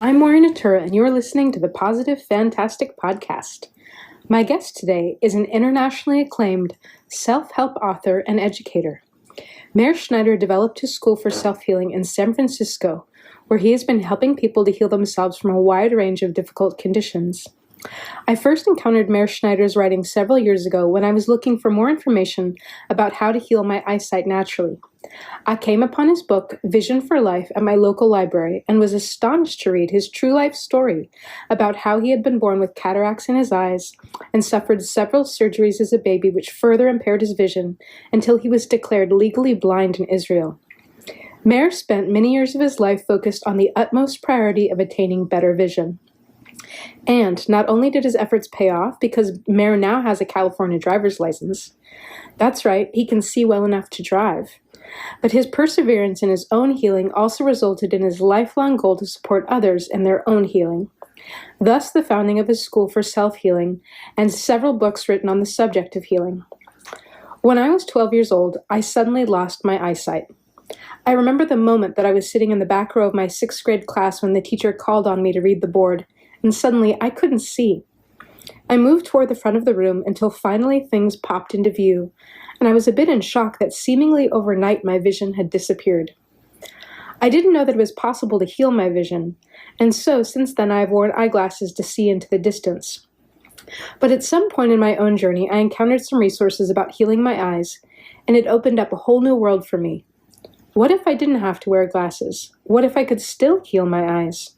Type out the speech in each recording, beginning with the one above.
I'm Mori Natura, and you're listening to the Positive Fantastic Podcast. My guest today is an internationally acclaimed self-help author and educator. Meir Schneider developed his school for self-healing in San Francisco, where he has been helping people to heal themselves from a wide range of difficult conditions. I first encountered Meir Schneider's writing several years ago when I was looking for more information about how to heal my eyesight naturally. I came upon his book, Vision for Life, at my local library and was astonished to read his true life story about how he had been born with cataracts in his eyes and suffered several surgeries as a baby which further impaired his vision until he was declared legally blind in Israel. Meir spent many years of his life focused on the utmost priority of attaining better vision. And not only did his efforts pay off, because Meir now has a California driver's license. That's right, he can see well enough to drive. But his perseverance in his own healing also resulted in his lifelong goal to support others in their own healing. Thus, the founding of his school for self-healing and several books written on the subject of healing. When I was 12 years old, I suddenly lost my eyesight. I remember the moment that I was sitting in the back row of my 6th grade class when the teacher called on me to read the board, and suddenly I couldn't see. I moved toward the front of the room until finally things popped into view, and I was a bit in shock that seemingly overnight my vision had disappeared. I didn't know that it was possible to heal my vision, and so since then I have worn eyeglasses to see into the distance. But at some point in my own journey, I encountered some resources about healing my eyes, and it opened up a whole new world for me. What if I didn't have to wear glasses? What if I could still heal my eyes?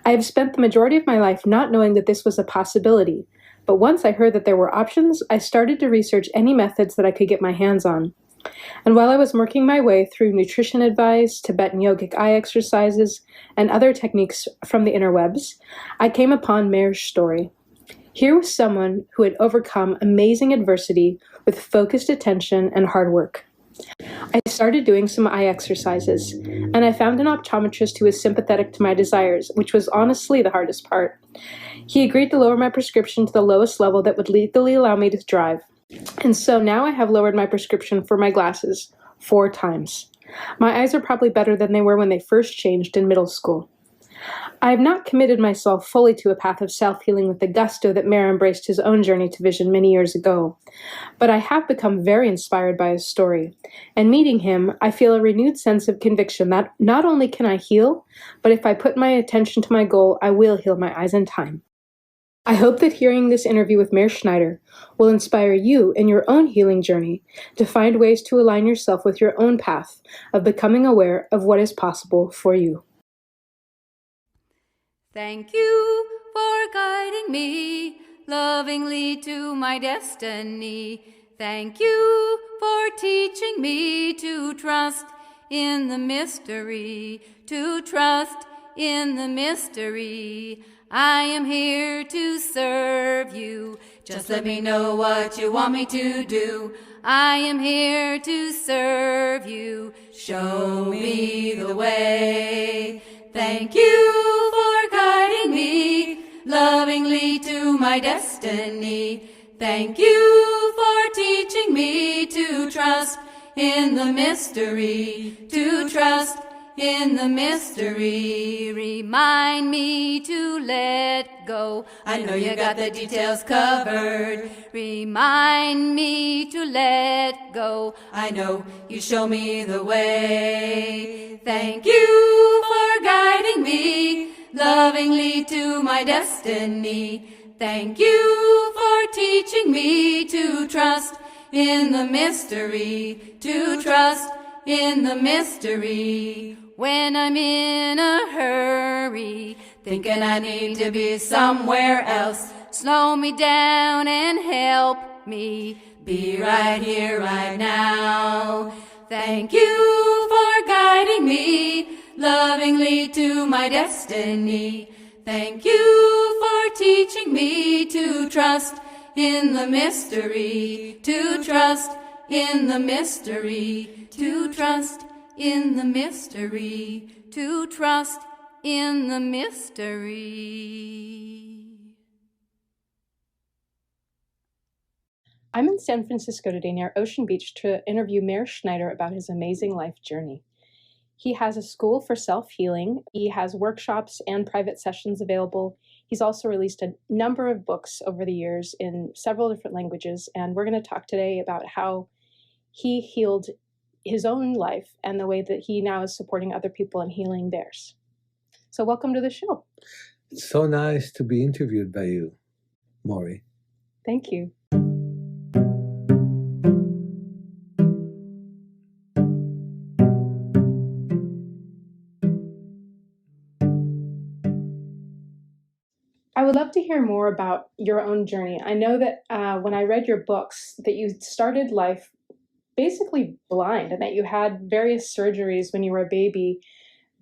I have spent the majority of my life not knowing that this was a possibility, but once I heard that there were options, I started to research any methods that I could get my hands on. And while I was working my way through nutrition advice, Tibetan yogic eye exercises, and other techniques from the interwebs, I came upon Meir's story. Here was someone who had overcome amazing adversity with focused attention and hard work. I started doing some eye exercises, and I found an optometrist who was sympathetic to my desires, which was honestly the hardest part. He agreed to lower my prescription to the lowest level that would legally allow me to drive. And so now I have lowered my prescription for my glasses 4 times. My eyes are probably better than they were when they first changed in middle school. I have not committed myself fully to a path of self-healing with the gusto that Meir embraced his own journey to vision many years ago, but I have become very inspired by his story, and meeting him, I feel a renewed sense of conviction that not only can I heal, but if I put my attention to my goal, I will heal my eyes in time. I hope that hearing this interview with Meir Schneider will inspire you in your own healing journey to find ways to align yourself with your own path of becoming aware of what is possible for you. Thank you for guiding me lovingly to my destiny. Thank you for teaching me to trust in the mystery, to trust in the mystery. I am here to serve you. Just let me know what you want me to do. I am here to serve you. Show me the way. Thank you for guiding me lovingly to my destiny. Thank you for teaching me to trust in the mystery, to trust in the mystery. Remind me to let go. I know you got the details covered. Remind me to let go. I know you show me the way. Thank you for guiding me lovingly to my destiny. Thank you for teaching me to trust in the mystery, to trust in the mystery. When I'm in a hurry, thinking I need to be somewhere else, slow me down and help me be right here, right now. Thank you for guiding me lovingly to my destiny. Thank you for teaching me to trust in the mystery, to trust in the mystery, to trust in the mystery, to trust in the mystery. I'm in San Francisco today near Ocean Beach to interview Meir Schneider about his amazing life journey. He has a school for self-healing. He has workshops and private sessions available. He's also released a number of books over the years in several different languages, and we're going to talk today about how he healed his own life and the way that he now is supporting other people in healing theirs. So welcome to the show. It's so nice to be interviewed by you, Mori. Thank you. I would love to hear more about your own journey. I know that when I read your books that you started life basically blind and that you had various surgeries when you were a baby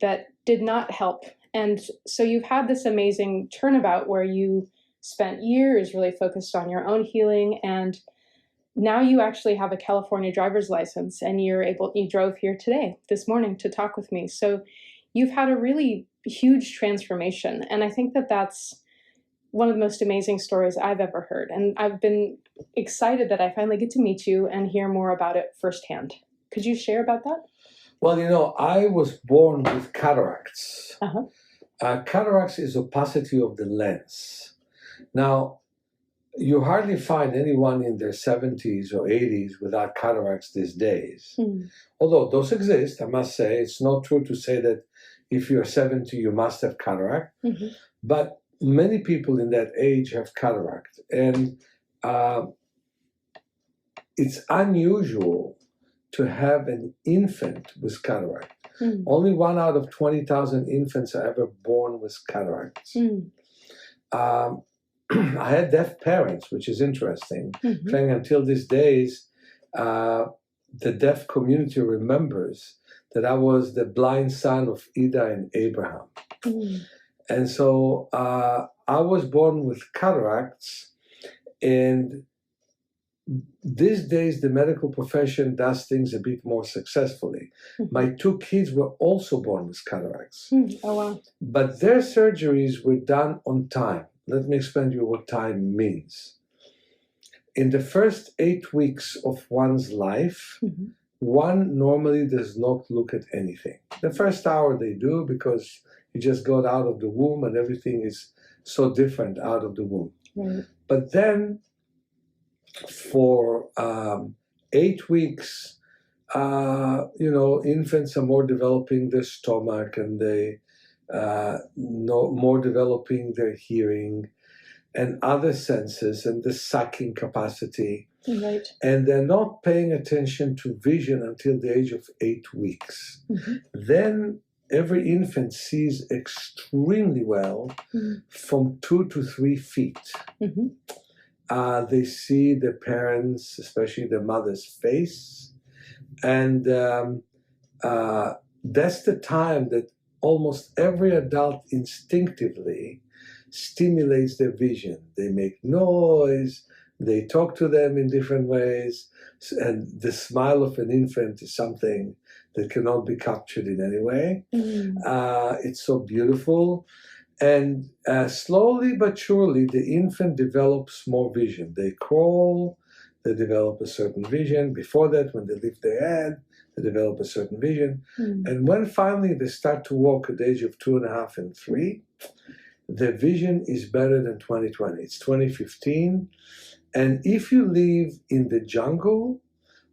that did not help. And so you've had this amazing turnabout where you spent years really focused on your own healing, and now you actually have a California driver's license, and you drove here this morning to talk with me. So you've had a really huge transformation, and I think that that's one of the most amazing stories I've ever heard. And I've been excited that I finally get to meet you and hear more about it firsthand. Could you share about that? Well, I was born with cataracts. Uh-huh. Cataracts is opacity of the lens. Now, you hardly find anyone in their 70s or 80s without cataracts these days. Although those exist, I must say. It's not true to say that if you're 70, you must have cataract. Mm-hmm. But many people in that age have cataract. And it's unusual to have an infant with cataract. Only 1 out of 20,000 infants are ever born with cataracts. I had deaf parents, which is interesting. Until these days, the deaf community remembers that I was the blind son of Ida and Abraham. And so I was born with cataracts, and these days the medical profession does things a bit more successfully. My 2 kids were also born with cataracts. Oh, wow. But their surgeries were done on time. Let me explain to you what time means. In the first 8 weeks of one's life, one normally does not look at anything. The first hour they do, because you just got out of the womb and everything is so different out of the womb. Right. But then for 8 weeks, infants are more developing their stomach, and they more developing their hearing and other senses and the sucking capacity. Right. And they're not paying attention to vision until the age of 8 weeks. Then every infant sees extremely well from 2 to 3 feet. They see their parents, especially their mother's face. And that's the time that almost every adult instinctively stimulates their vision. They make noise, they talk to them in different ways, and the smile of an infant is something that cannot be captured in any way. It's so beautiful. And slowly but surely, the infant develops more vision. They crawl, they develop a certain vision. Before that, when they lift their head, they develop a certain vision. And when finally they start to walk at the age of 2.5 and 3, their vision is better than 20/20. It's 20/15. And if you live in the jungle,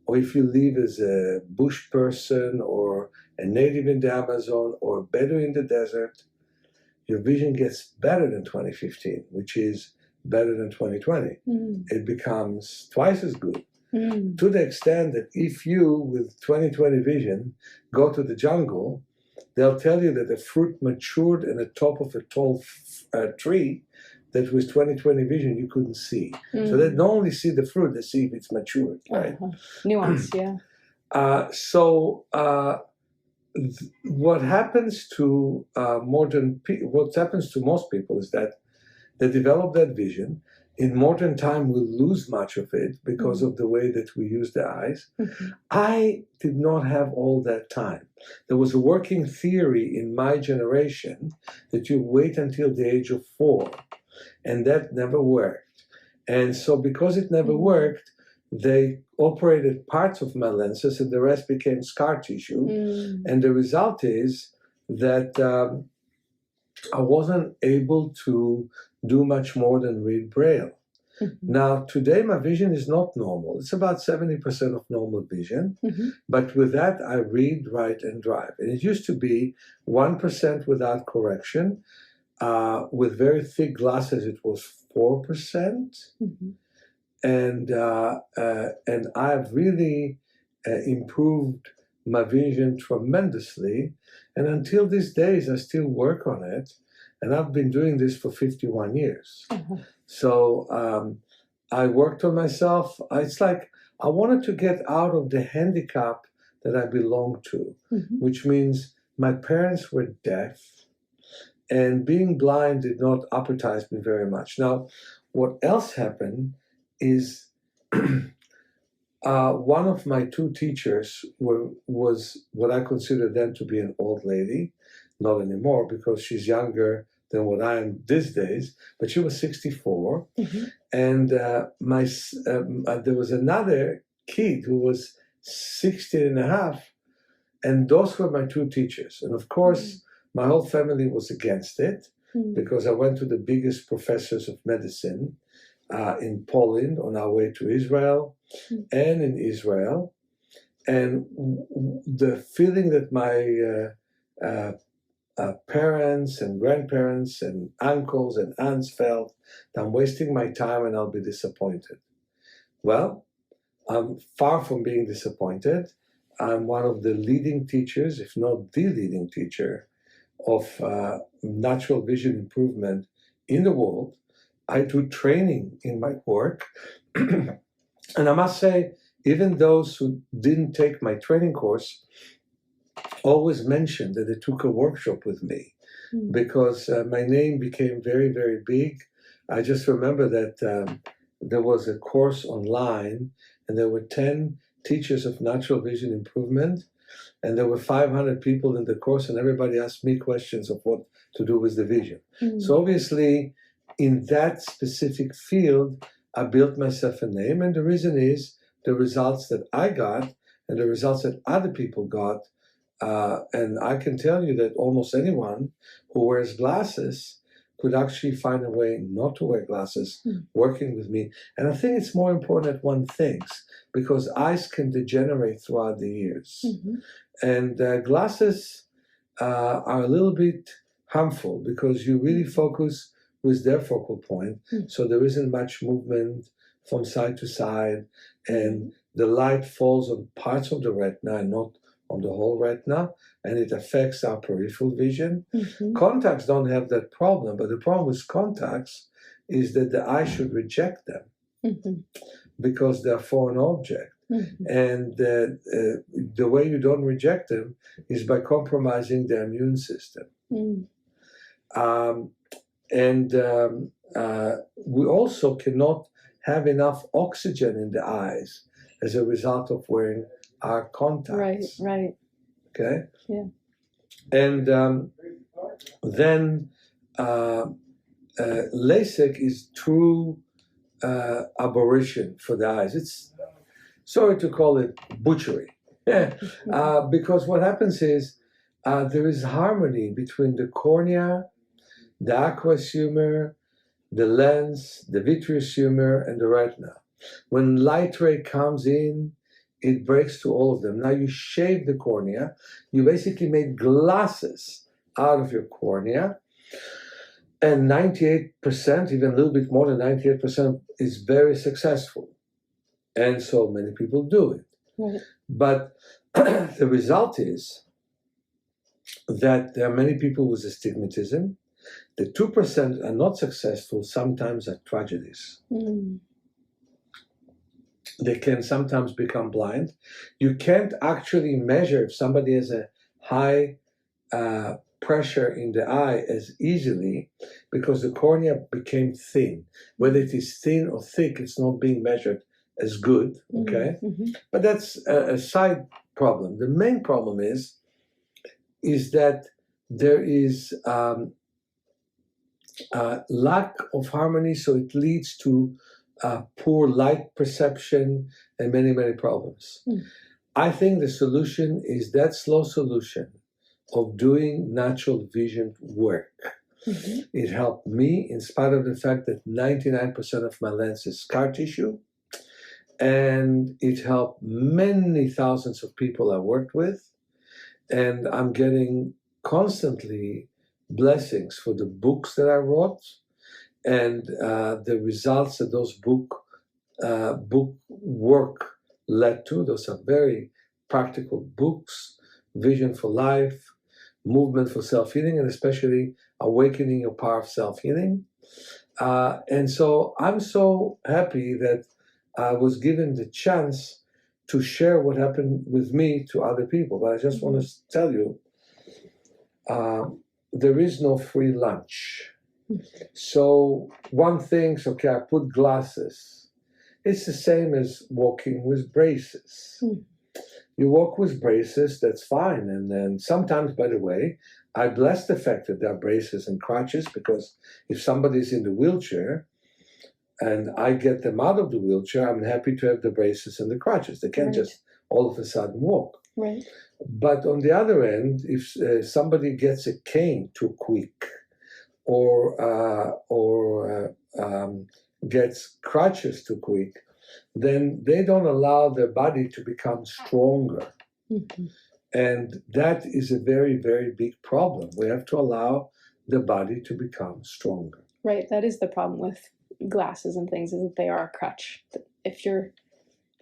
or if you live as a bush person or a native in the Amazon or a Bedouin in the desert, your vision gets better than 20/15, which is better than 20/20. It becomes twice as good. To the extent that if you, with 20/20 vision, go to the jungle, they'll tell you that the fruit matured in the top of a tall tree that with 20/20 vision you couldn't see. So they don't only see the fruit, they see if it's matured, right? Nuance, yeah. What happens to what happens to most people is that they develop that vision. In modern time, we lose much of it because of the way that we use the eyes. I did not have all that time. There was a working theory in my generation that you wait until the age of 4, and that never worked. And so because it never worked, they operated parts of my lenses and the rest became scar tissue. And the result is that I wasn't able to do much more than read Braille. Now, today my vision is not normal. It's about 70% of normal vision. But with that, I read, write, and drive. And it used to be 1% without correction. With very thick glasses, it was 4%. And I've really improved my vision tremendously. And until these days, I still work on it. And I've been doing this for 51 years. So I worked on myself. It's like I wanted to get out of the handicap that I belonged to, which means my parents were deaf. And being blind did not appetize me very much. Now, what else happened is one of my two teachers was what I consider then to be an old lady. Not anymore, because she's younger than what I am these days, but she was 64. And there was another kid who was 16 and a half, and those were my two teachers. And of course, my whole family was against it, because I went to the biggest professors of medicine in Poland on our way to Israel and in Israel. And the feeling that my parents and grandparents and uncles and aunts felt that I'm wasting my time and I'll be disappointed. Well, I'm far from being disappointed. I'm one of the leading teachers, if not the leading teacher, of natural vision improvement in the world. I do training in my work. And I must say, even those who didn't take my training course always mentioned that they took a workshop with me, because my name became very, very big. I just remember that there was a course online, and there were 10 teachers of natural vision improvement, and there were 500 people in the course, and everybody asked me questions of what to do with the vision. So obviously, in that specific field, I built myself a name, and the reason is the results that I got and the results that other people got. And I can tell you that almost anyone who wears glasses could actually find a way not to wear glasses working with me. And I think it's more important that one thinks, because eyes can degenerate throughout the years. And glasses are a little bit harmful, because you really focus with their focal point. So there isn't much movement from side to side, and the light falls on parts of the retina and not on the whole retina, and it affects our peripheral vision. Contacts don't have that problem, but the problem with contacts is that the eye should reject them because they're foreign object. And the way you don't reject them is by compromising the immune system. We also cannot have enough oxygen in the eyes as a result of wearing our contacts. Right. Okay? Yeah. And then LASIK is true aberration for the eyes. It's, sorry to call it butchery, because what happens is there is harmony between the cornea, the aqueous humor, the lens, the vitreous humor, and the retina. When light ray comes in, it breaks to all of them. Now you shave the cornea. You basically made glasses out of your cornea. And 98%, even a little bit more than 98%, is very successful. And so many people do it. Right. But the result is that there are many people with astigmatism. The 2% are not successful, sometimes are tragedies. They can sometimes become blind. You can't actually measure if somebody has a high pressure in the eye as easily, because the cornea became thin. Whether it is thin or thick, it's not being measured as good, okay? But that's a side problem. The main problem is that there is lack of harmony, so it leads to poor light perception, and many, many problems. I think the solution is that slow solution of doing natural vision work. It helped me in spite of the fact that 99% of my lens is scar tissue. And it helped many thousands of people I worked with. And I'm getting constantly blessings for the books that I wrote and the results that those book work led to. Those are very practical books: Vision for Life, Movement for Self-Healing, and especially Awakening Your Power of Self-Healing. And so I'm so happy that I was given the chance to share what happened with me to other people. But I just want to tell you, there is no free lunch. So one thinks, okay, I put glasses. It's the same as walking with braces. You walk with braces, that's fine. And then sometimes, by the way, I bless the fact that there are braces and crutches, because if somebody's in the wheelchair and I get them out of the wheelchair, I'm happy to have the braces and the crutches. They can't just all of a sudden walk. Right. But on the other end, if somebody gets a cane too quick or gets crutches too quick, then they don't allow their body to become stronger. And that is a very, very big problem. We have to allow the body to become stronger. Right. That is the problem with glasses and things, is that they are a crutch. If you're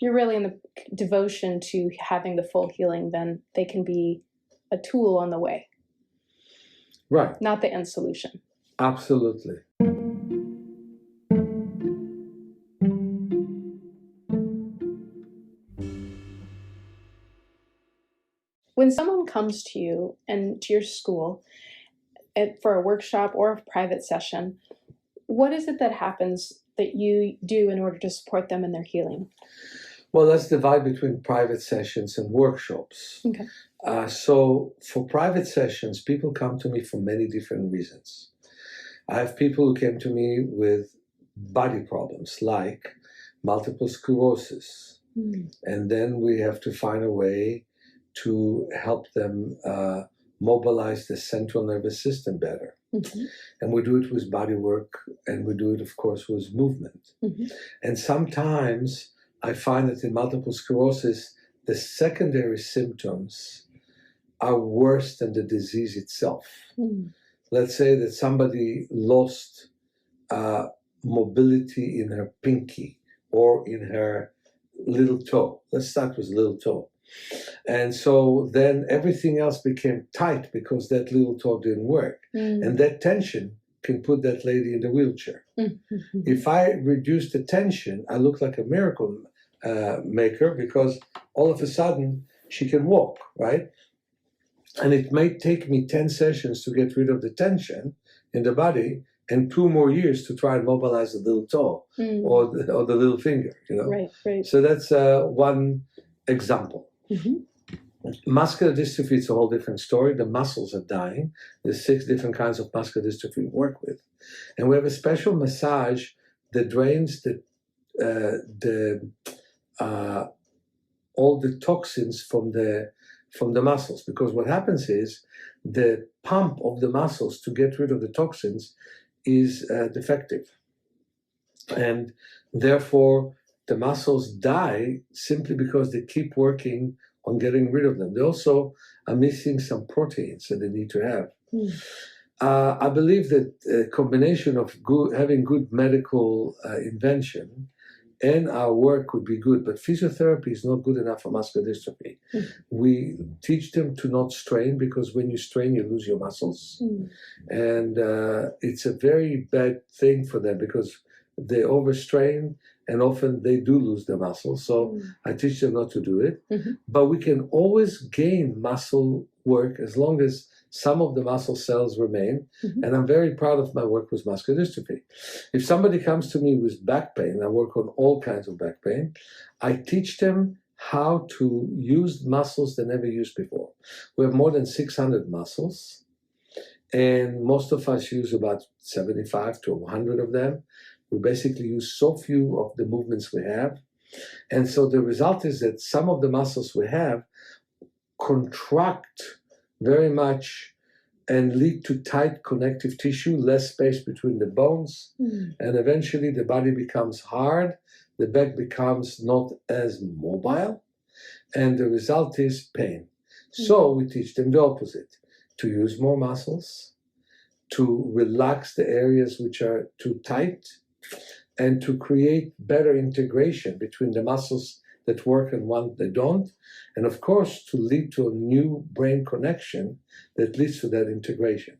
really in the devotion to having the full healing, then they can be a tool on the way. Right. Not the end solution. Absolutely. When someone comes to you and to your school for a workshop or a private session, what is it that happens that you do in order to support them in their healing? Well, let's divide between private sessions and workshops. Okay. So for private sessions, people come to me for many different reasons. I have people who came to me with body problems like multiple sclerosis. And then we have to find a way to help them mobilize the central nervous system better. And we do it with body work, and we do it, of course, with movement. And sometimes I find that in multiple sclerosis, the secondary symptoms are worse than the disease itself. Let's say that somebody lost mobility in her pinky or in her little toe. Let's start with little toe. And so then everything else became tight because that little toe didn't work. And that tension can put that lady in the wheelchair. If I reduce the tension, I look like a miracle maker, because all of a sudden she can walk, right? And it may take me 10 sessions to get rid of the tension in the body, and 2 more years to try and mobilize the little toe or the little finger, you know? Right. So that's one example. Muscular dystrophy is a whole different story. The muscles are dying. There's 6 different kinds of muscular dystrophy we work with. And we have a special massage that drains all the toxins from the muscles. Because what happens is the pump of the muscles to get rid of the toxins is defective. And therefore, the muscles die simply because they keep working on getting rid of them. They also are missing some proteins that they need to have. I believe that a combination of having good medical invention and our work would be good, but physiotherapy is not good enough for muscular dystrophy. We teach them to not strain, because when you strain, you lose your muscles. And it's a very bad thing for them, because they overstrain, and often they do lose their muscles. So I teach them not to do it. But we can always gain muscle work as long as some of the muscle cells remain. And I'm very proud of my work with muscular dystrophy. If somebody comes to me with back pain, I work on all kinds of back pain, I teach them how to use muscles they never used before. We have more than 600 muscles, and most of us use about 75 to 100 of them. We basically use so few of the movements we have. And so the result is that some of the muscles we have contract very much and lead to tight connective tissue, less space between the bones, and eventually the body becomes hard, the back becomes not as mobile, and the result is pain. So we teach them the opposite, to use more muscles, to relax the areas which are too tight, and to create better integration between the muscles that work and one that don't, and of course to lead to a new brain connection that leads to that integration.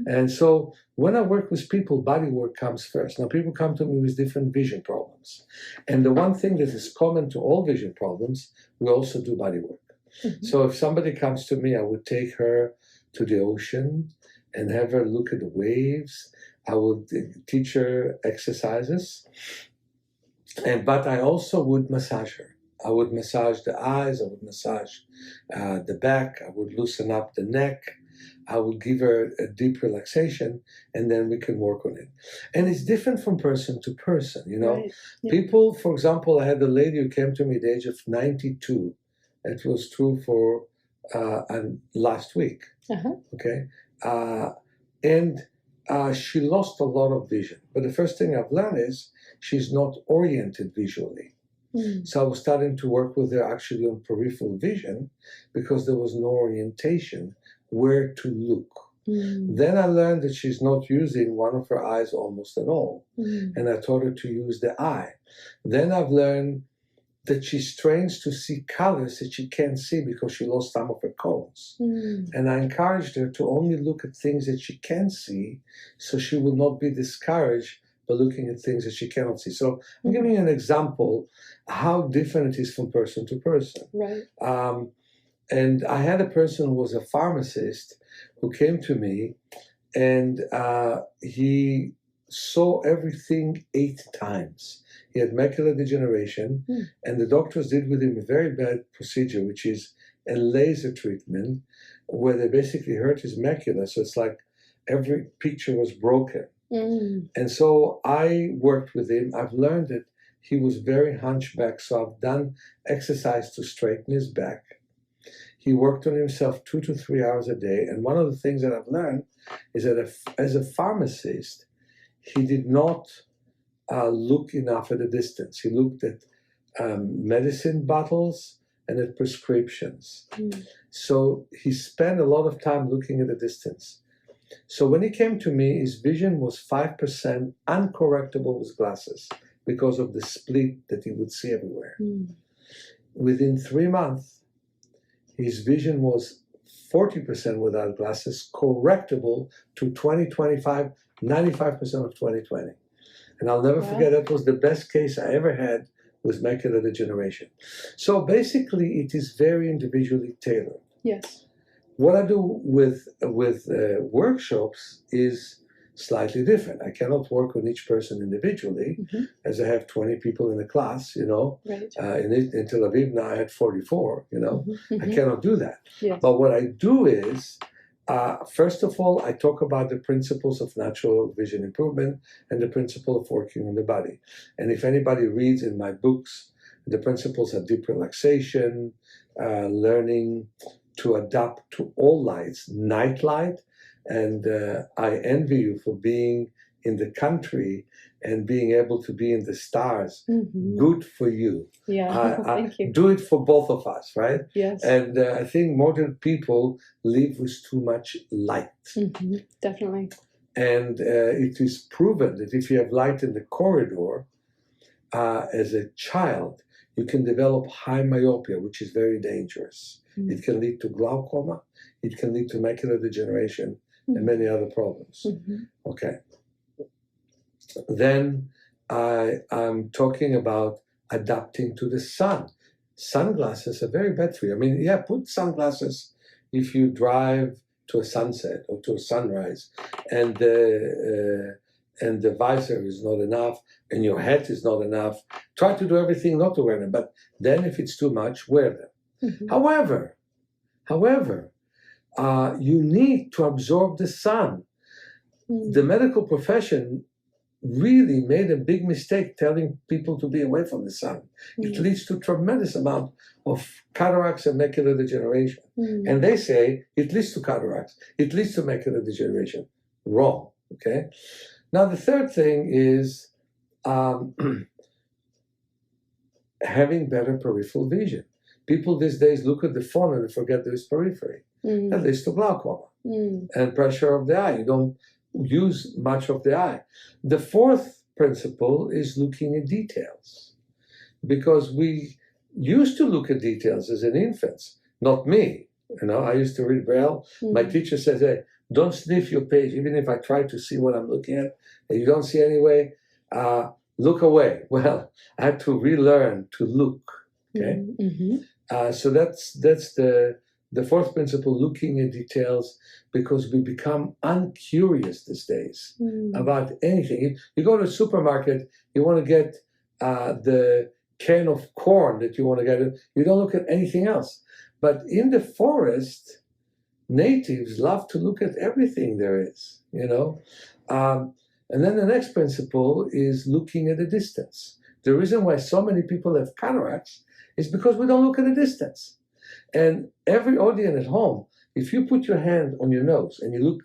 And so when I work with people, body work comes first. Now people come to me with different vision problems. And the one thing that is common to all vision problems, we also do body work. So if somebody comes to me, I would take her to the ocean and have her look at the waves. I would teach her exercises, but I also would massage her. I would massage the eyes, I would massage the back, I would loosen up the neck, I would give her a deep relaxation, and then we can work on it. And it's different from person to person, you know. Right. Yeah. People, for example, I had a lady who came to me at the age of 92. It was true for last week, okay? And she lost a lot of vision. But the first thing I've learned is she's not oriented visually. So I was starting to work with her actually on peripheral vision because there was no orientation where to look. Then I learned that she's not using one of her eyes almost at all. And I taught her to use the eye. Then I've learned that she strains to see colors that she can't see because she lost some of her cones. And I encouraged her to only look at things that she can see so she will not be discouraged by looking at things that she cannot see. So I'm giving you an example how different it is from person to person. Right. And I had a person who was a pharmacist who came to me, and he saw everything 8 times. He had macular degeneration, and the doctors did with him a very bad procedure, which is a laser treatment where they basically hurt his macula. So it's like every picture was broken. And so I worked with him. I've learned that he was very hunchback, so I've done exercise to straighten his back. He worked on himself 2 to 3 hours a day. And one of the things that I've learned is that as a pharmacist, he did not look enough at a distance. He looked at medicine bottles and at prescriptions. So he spent a lot of time looking at a distance. So when he came to me, his vision was 5% uncorrectable with glasses because of the split that he would see everywhere. Within 3 months, his vision was 40% without glasses, correctable to 2025, 95% of 2020. And I'll never forget, that was the best case I ever had with macular degeneration. So basically, it is very individually tailored. Yes. What I do with workshops is slightly different. I cannot work on each person individually, as I have 20 people in a class, you know. Right. In Tel Aviv now I had 44, you know. I cannot do that. Yes. But what I do is, first of all, I talk about the principles of natural vision improvement and the principle of working on the body. And if anybody reads in my books, the principles are deep relaxation, learning to adapt to all lights, night light. And I envy you for being in the country and being able to be in the stars. Good for you. Yeah, thank you. Do it for both of us, right? Yes. And I think modern people live with too much light. Definitely. And it is proven that if you have light in the corridor, as a child, you can develop high myopia, which is very dangerous. It can lead to glaucoma. It can lead to macular degeneration and many other problems. Okay. Then I'm talking about adapting to the sun. Sunglasses are very bad for you. I mean, yeah, put sunglasses if you drive to a sunset or to a sunrise, and the visor is not enough, and your hat is not enough. Try to do everything not to wear them, but then if it's too much, wear them. However, you need to absorb the sun. The medical profession really made a big mistake telling people to be away from the sun. It leads to tremendous amount of cataracts and macular degeneration. And they say it leads to cataracts, it leads to macular degeneration. Wrong, okay? Now, the third thing is having better peripheral vision. People these days look at the phone and they forget there is periphery. That leads to glaucoma and pressure of the eye. You don't use much of the eye. The fourth principle is looking at details, because we used to look at details as an infant. Not me. I used to read Braille. My teacher says, hey, don't sniff your page, even if I try to see what I'm looking at and you don't see anyway, look away. Well, I had to relearn to look. Okay, so that's the fourth principle, looking at details, because we become uncurious these days about anything. You go to a supermarket, you want to get the can of corn that you want to get. You don't look at anything else. But in the forest, natives love to look at everything there is, And then the next principle is looking at a distance. The reason why so many people have cataracts is because we don't look at a distance. And every audience at home, if you put your hand on your nose and you look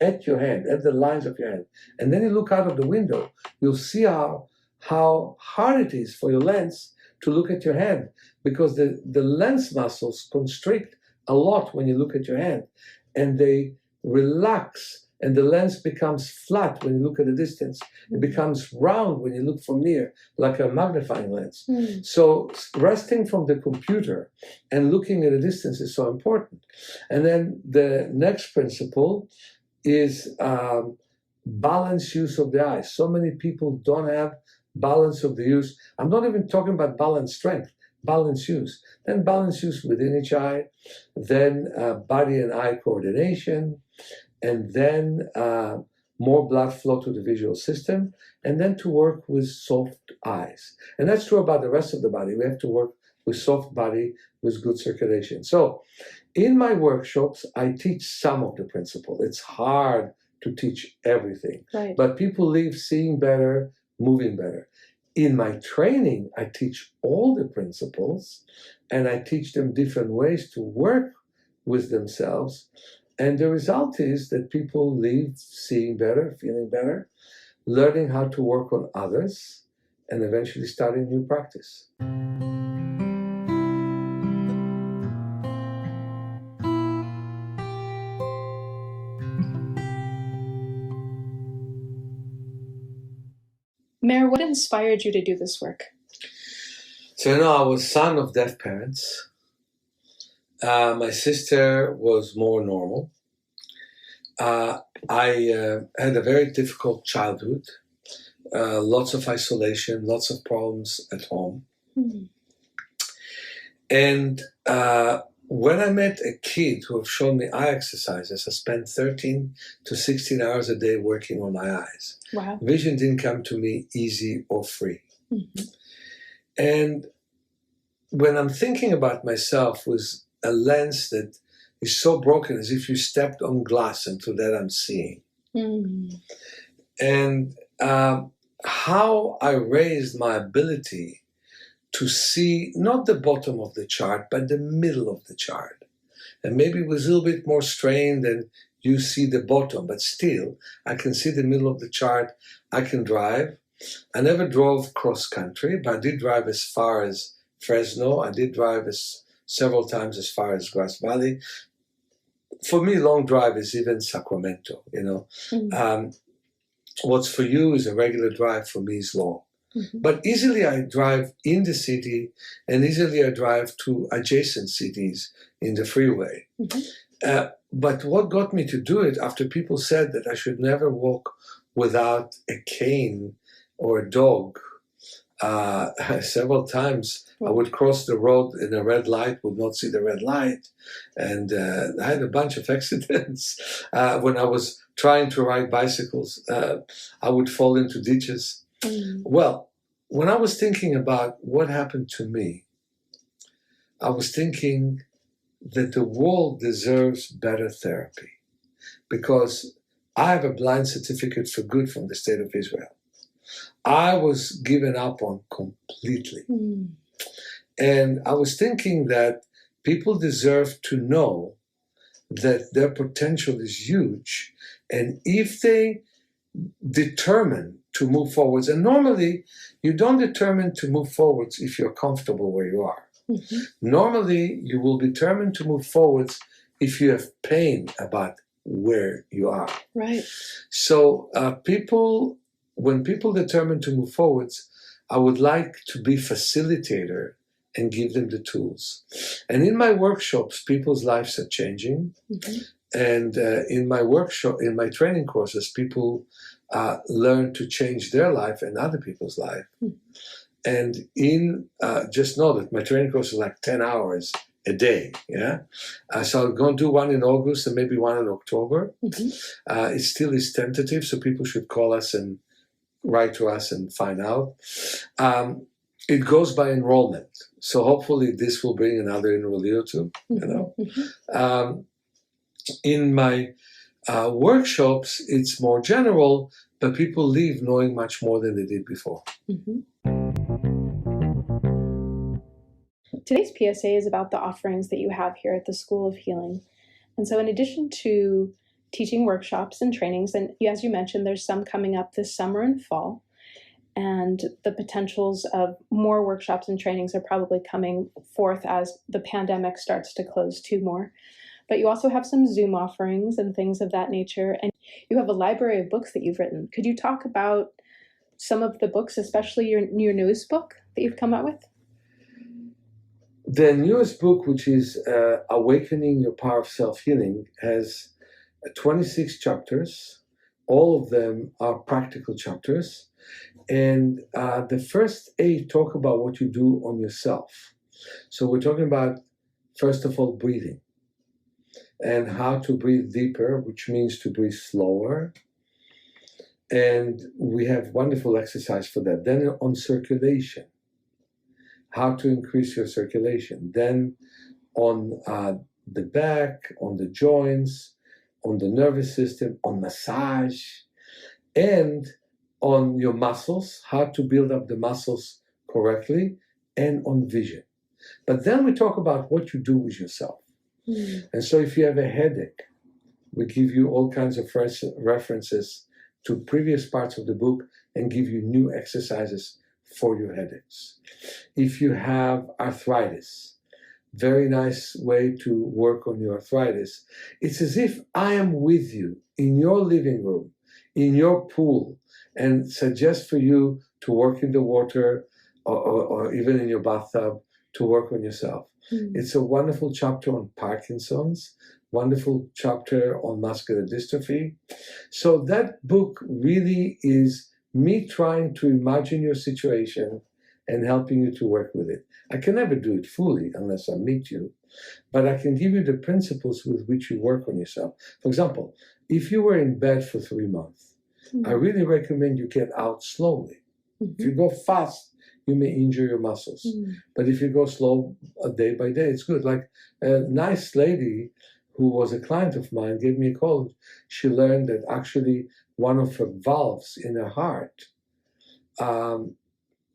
at your hand, at the lines of your hand, and then you look out of the window, you'll see how hard it is for your lens to look at your hand, because the lens muscles constrict a lot when you look at your hand, and they relax, and the lens becomes flat when you look at a distance. It becomes round when you look from near, like a magnifying lens. So resting from the computer and looking at a distance is so important. And then the next principle is balanced use of the eye. So many people don't have balance of the use. I'm not even talking about balance strength, balance use. Then balance use within each eye, then body and eye coordination, and then more blood flow to the visual system, and then to work with soft eyes. And that's true about the rest of the body. We have to work with soft body, with good circulation. So in my workshops, I teach some of the principle. It's hard to teach everything, right. But people leave seeing better, moving better. In my training, I teach all the principles, and I teach them different ways to work with themselves. And the result is that people leave seeing better, feeling better, learning how to work on others, and eventually starting new practice. Meir, what inspired you to do this work? So, I was son of deaf parents. My sister was more normal. I had a very difficult childhood, lots of isolation, lots of problems at home. And when I met a kid who have shown me eye exercises, I spent 13 to 16 hours a day working on my eyes. Wow. Vision didn't come to me easy or free. And when I'm thinking about myself with a lens that is so broken, as if you stepped on glass, and through that I'm seeing. And how I raised my ability to see not the bottom of the chart, but the middle of the chart. And maybe it was a little bit more strained than you see the bottom, but still, I can see the middle of the chart. I can drive. I never drove cross country, but I did drive as far as Fresno. I did drive several times as far as Grass Valley. For me, long drive is even Sacramento, What's for you is a regular drive, for me is long. But easily I drive in the city, and easily I drive to adjacent cities in the freeway. But what got me to do it, after people said that I should never walk without a cane or a dog, several times I would cross the road in a red light, would not see the red light. And I had a bunch of accidents. When I was trying to ride bicycles, I would fall into ditches. Well, when I was thinking about what happened to me, I was thinking that the world deserves better therapy, because I have a blind certificate for good from the state of Israel. I was given up on completely. And I was thinking that people deserve to know that their potential is huge. And if they determine to move forwards, and normally you don't determine to move forwards if you're comfortable where you are. Normally you will determine to move forwards if you have pain about where you are. Right. So when people determine to move forwards, I would like to be facilitator and give them the tools. And in my workshops, people's lives are changing. And in my training courses, people learn to change their life and other people's life. And just know that my training course is like 10 hours a day. Yeah. So I'm going to do one in August and maybe one in October. It still is tentative, so people should call us and write to us and find out. It goes by enrollment. So hopefully this will bring another enrollee or two, in my workshops, it's more general, but people leave knowing much more than they did before. Today's PSA is about the offerings that you have here at the School of Healing. And so in addition to teaching workshops and trainings, and as you mentioned, there's some coming up this summer and fall, and the potentials of more workshops and trainings are probably coming forth as the pandemic starts to close too more. But you also have some Zoom offerings and things of that nature, and you have a library of books that you've written. Could you talk about some of the books, especially your newest book that you've come out with? The newest book, which is Awakening Your Power of Self-Healing, has 26 chapters. All of them are practical chapters. And the first 8 talk about what you do on yourself. So we're talking about, first of all, breathing and how to breathe deeper, which means to breathe slower. And we have wonderful exercise for that. Then on circulation, how to increase your circulation. Then on the back, on the joints, on the nervous system, on massage, and on your muscles, how to build up the muscles correctly, and on vision. But then we talk about what you do with yourself. And so if you have a headache, we give you all kinds of references to previous parts of the book and give you new exercises for your headaches. If you have arthritis, very nice way to work on your arthritis. It's as if I am with you in your living room, in your pool, and suggest for you to work in the water or even in your bathtub to work on yourself. It's a wonderful chapter on Parkinson's, wonderful chapter on muscular dystrophy. So that book really is me trying to imagine your situation and helping you to work with it. I can never do it fully unless I meet you, but I can give you the principles with which you work on yourself. For example, if you were in bed for 3 months, I really recommend you get out slowly. If you go fast, you may injure your muscles. But if you go slow, day by day, it's good. Like a nice lady who was a client of mine gave me a call. She learned that actually one of her valves in her heart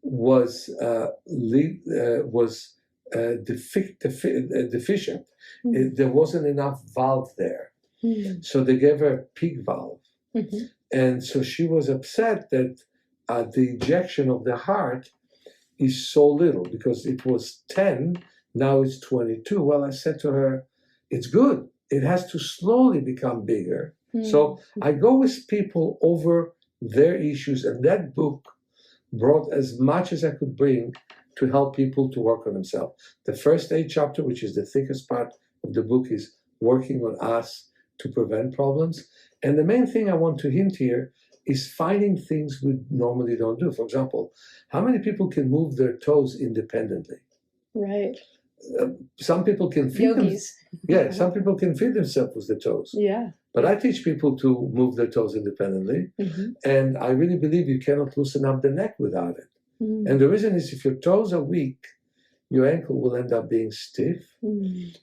was deficient. There wasn't enough valve there. So they gave her a pig valve. And so she was upset that the ejection of the heart is so little, because it was 10, now it's 22. Well, I said to her, it's good. It has to slowly become bigger. So I go with people over their issues, and that book brought as much as I could bring to help people to work on themselves. The first 8 chapter, which is the thickest part of the book, is working on us to prevent problems. And the main thing I want to hint here is finding things we normally don't do. For example, how many people can move their toes independently? Right. Some people can feed Yogis. Some people can feed themselves with the toes. Yeah. But I teach people to move their toes independently. And I really believe you cannot loosen up the neck without it. And the reason is, if your toes are weak, your ankle will end up being stiff.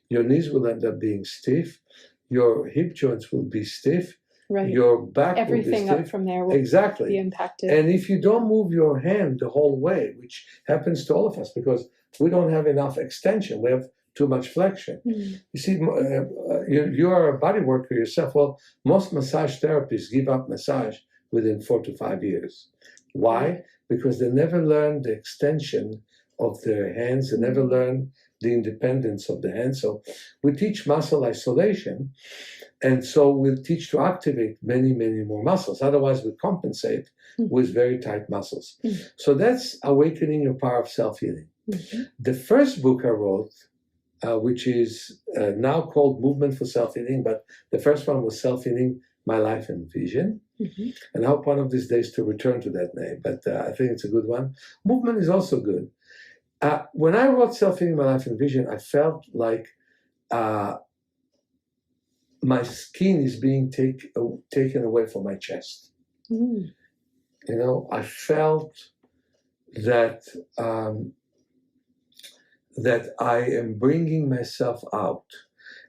Your knees will end up being stiff. Your hip joints will be stiff. Right. your back Everything will be up stiff. from there will Exactly. be impacted. And if you don't move your hand the whole way, which happens to all of us because we don't have enough extension, we have too much flexion. You see, you are a body worker yourself. Well, most massage therapists give up massage within 4 to 5 years. Why? Because they never learn the extension of their hands. They never learn the independence of the hands. So we teach muscle isolation. And so we'll teach to activate many, many more muscles. Otherwise, we compensate with very tight muscles. So that's Awakening Your Power of Self-Healing. The first book I wrote, which is now called Movement for Self-Healing, but the first one was Self-Healing, My Life and Vision. And I hope one of these days to return to that name, but I think it's a good one. Movement is also good. When I wrote Self-Healing, My Life and Vision, I felt like my skin is being taken away from my chest. You know, I felt that that I am bringing myself out,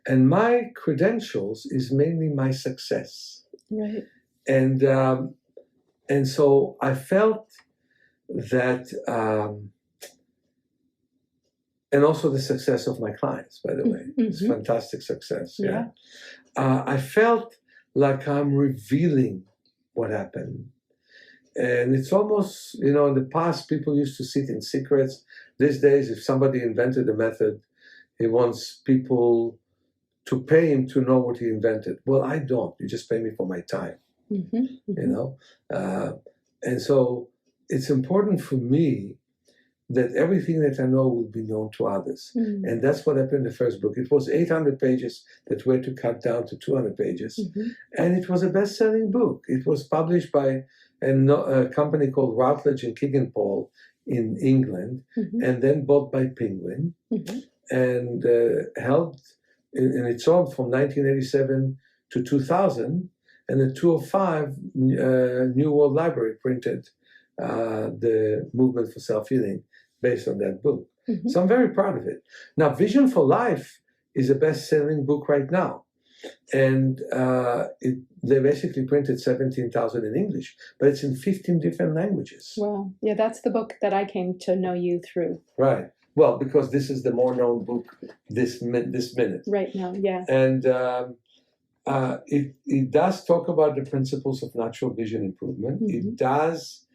and my credentials is mainly my success. Right. And so I felt that, and also the success of my clients, by the way, it's fantastic success. Yeah. I felt like I'm revealing what happened. And it's almost, you know, in the past, people used to sit in secrets. These days, if somebody invented a method, he wants people to pay him to know what he invented. Well, I don't. You just pay me for my time, you know? And so it's important for me that everything that I know will be known to others. And that's what happened in the first book. It was 800 pages that we had to cut down to 200 pages. And it was a best-selling book. It was published by a company called Routledge and Kegan-Paul in England, and then bought by Penguin, and held, and it sold from 1987 to 2000, and in 2005, New World Library printed the Movement for Self-Healing based on that book. So I'm very proud of it. Now, Vision for Life is a best-selling book right now. And they basically printed 17,000 in English, but it's in 15 different languages. Wow. Yeah, that's the book that I came to know you through. Right. Well, because this is the more known book this minute. Right now, yeah. And it does talk about the principles of natural vision improvement. It does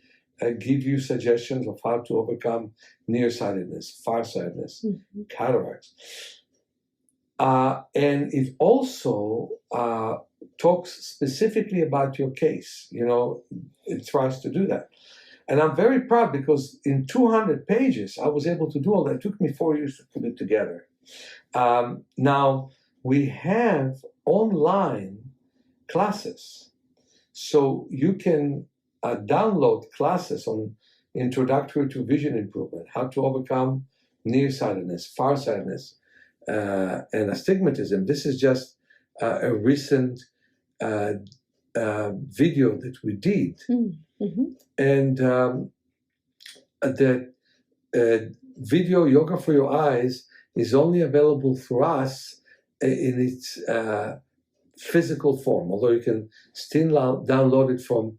give you suggestions of how to overcome nearsightedness, farsightedness, cataracts. And it also talks specifically about your case. You know, it tries to do that. And I'm very proud because in 200 pages, I was able to do all that. It took me 4 years to put it together. Now, we have online classes. So you can download classes on Introductory to Vision Improvement, how to overcome nearsightedness, farsightedness, and astigmatism. This is just a recent video that we did. And the video Yoga for Your Eyes is only available through us in its physical form, although you can still download it from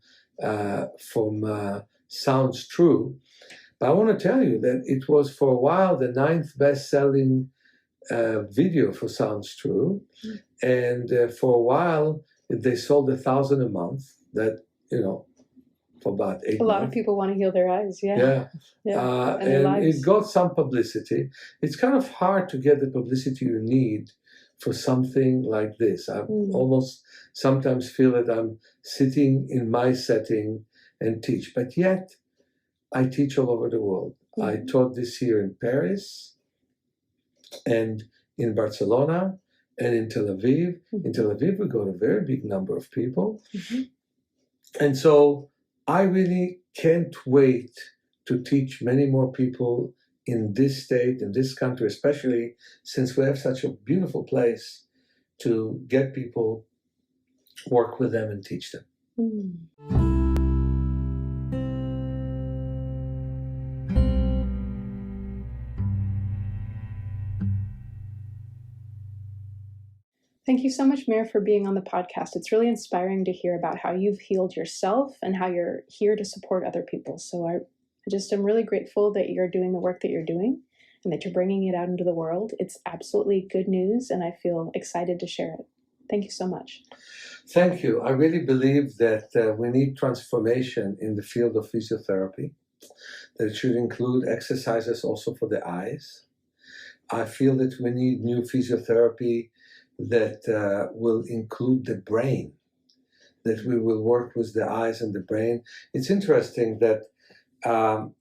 Sounds True. But I want to tell you that it was for a while the 9th best-selling video for Sounds True, and for a while they sold 1,000 a month. That, you know, for about 8 months. A lot of people want to heal their eyes. Yeah. And it got some publicity. It's kind of hard to get the publicity you need for something like this. I almost sometimes feel that I'm sitting in my setting and teach, but yet I teach all over the world. I taught this year in Paris, and in Barcelona, and in Tel Aviv. In Tel Aviv, we got a very big number of people. And so I really can't wait to teach many more people in this state, in this country, especially since we have such a beautiful place to get people, work with them and teach them. Thank you so much, Meir, for being on the podcast. It's really inspiring to hear about how you've healed yourself and how you're here to support other people. So I just am really grateful that you're doing the work that you're doing and that you're bringing it out into the world. It's absolutely good news, and I feel excited to share it. Thank you so much. Thank you. I really believe that we need transformation in the field of physiotherapy, that it should include exercises also for the eyes. I feel that we need new physiotherapy that will include the brain, that we will work with the eyes and the brain. It's interesting that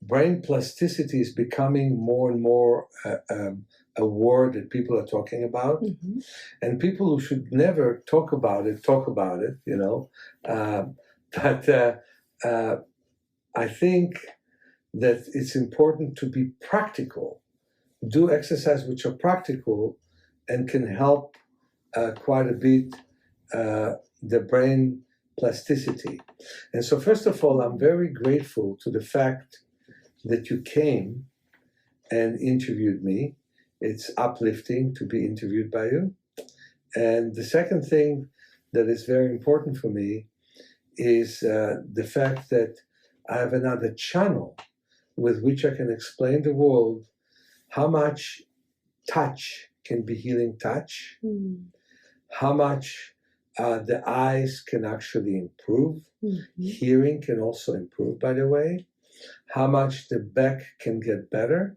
brain plasticity is becoming more and more a word that people are talking about, and people who should never talk about it, you know. But I think that it's important to be practical, do exercise which are practical and can help quite a bit the brain plasticity. And so first of all, I'm very grateful to the fact that you came and interviewed me. It's uplifting to be interviewed by you. And the second thing that is very important for me is the fact that I have another channel with which I can explain the world how much touch can be healing touch, how much the eyes can actually improve, hearing can also improve, by the way, how much the back can get better.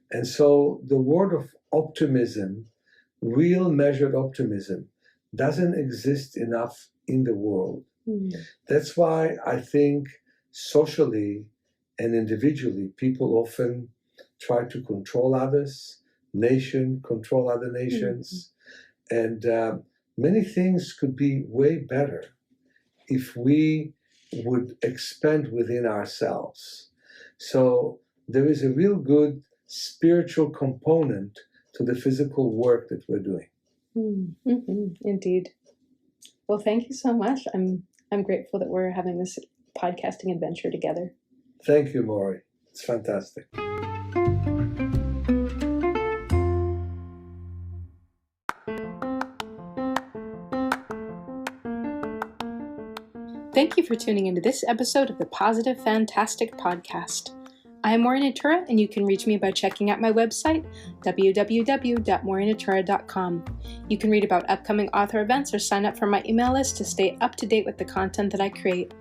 And so the word of optimism, real measured optimism, doesn't exist enough in the world. That's why I think socially and individually, people often try to control others, control other nations, and many things could be way better if we would expand within ourselves. So there is a real good spiritual component to the physical work that we're doing. Indeed. Well, thank you so much. I'm grateful that we're having this podcasting adventure together. Thank you, Mori. It's fantastic. Thank you for tuning into this episode of the Positive Fantastic Podcast. I am Mori Natura, and you can reach me by checking out my website, www.morinatura.com. You can read about upcoming author events or sign up for my email list to stay up to date with the content that I create.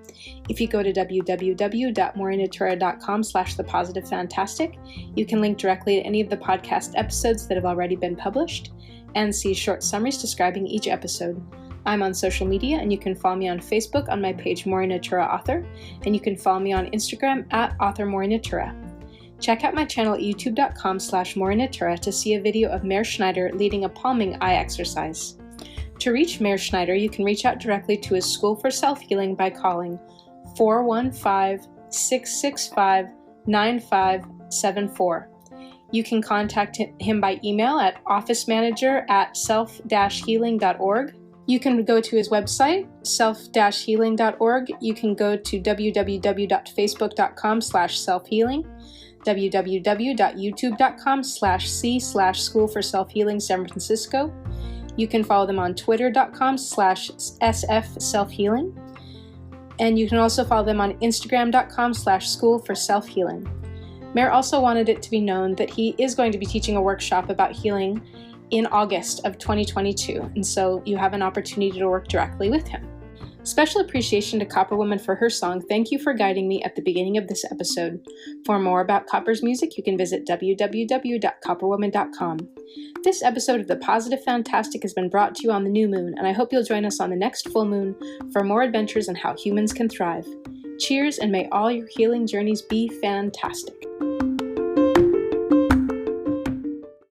If you go to www.morinatura.com/thepositivefantastic, you can link directly to any of the podcast episodes that have already been published and see short summaries describing each episode. I'm on social media, and you can follow me on Facebook on my page Mori Natura Author, and you can follow me on Instagram at Author Mori Natura. Check out my channel at youtube.com/Mori Natura to see a video of Meir Schneider leading a palming eye exercise. To reach Meir Schneider, you can reach out directly to his School for Self-Healing by calling 415-665-9574. You can contact him by email at officemanager@self-healing.org. You can go to his website, self-healing.org. You can go to www.facebook.com/selfhealing, www.youtube.com/c/School for Self-Healing San Francisco. You can follow them on twitter.com/sfselfhealing. And you can also follow them on instagram.com/School for Self-Healing. Meir also wanted it to be known that he is going to be teaching a workshop about healing in August of 2022, and so you have an opportunity to work directly with him. Special appreciation to Copper Woman for her song "Thank You for Guiding Me" at the beginning of this episode. For more about Copper's music, you can visit www.copperwoman.com. This episode of The Positive Fantastic has been brought to you on the new moon, and I hope you'll join us on the next full moon for more adventures in how humans can thrive. Cheers, and may all your healing journeys be fantastic.